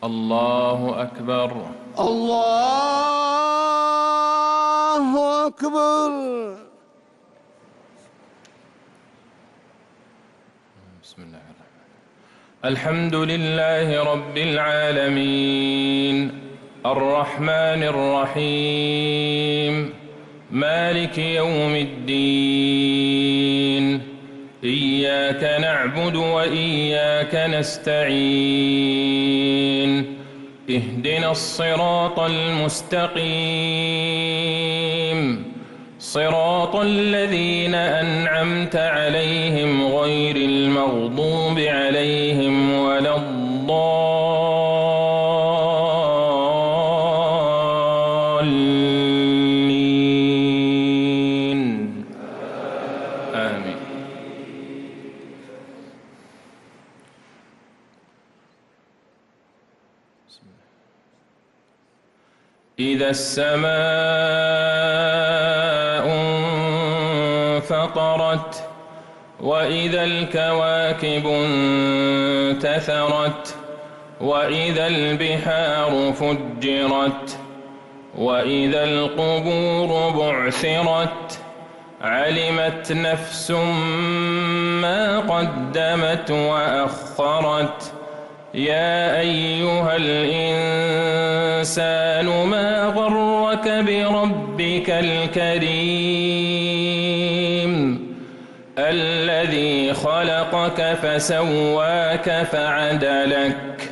الله أكبر. الله أكبر. بسم الله الرحمن الرحيم. الحمد لله رب العالمين الرحمن الرحيم مالك يوم الدين إياك نعبد وإياك نستعين اهدنا الصراط المستقيم صراط الذين أنعمت عليهم غير المغضوب عليهم ولا الضالين آمين. إذا السماء انفطرت وإذا الكواكب انتثرت وإذا البحار فجرت وإذا القبور بعثرت علمت نفس ما قدمت وأخرت يا أيها الإنسان ما غرك بربك الكريم الذي خلقك فسواك فعدلك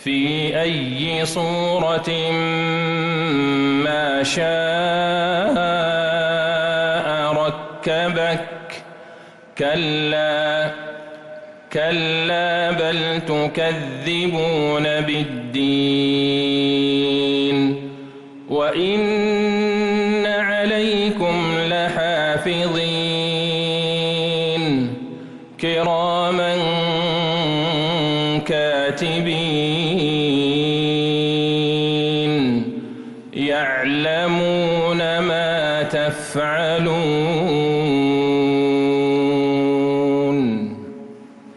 في أي صورة ما شاء ركبك كلا بل تكذبون بالدين وإن عليكم لحافظين كراما كاتبين يعلمون ما تفعلون.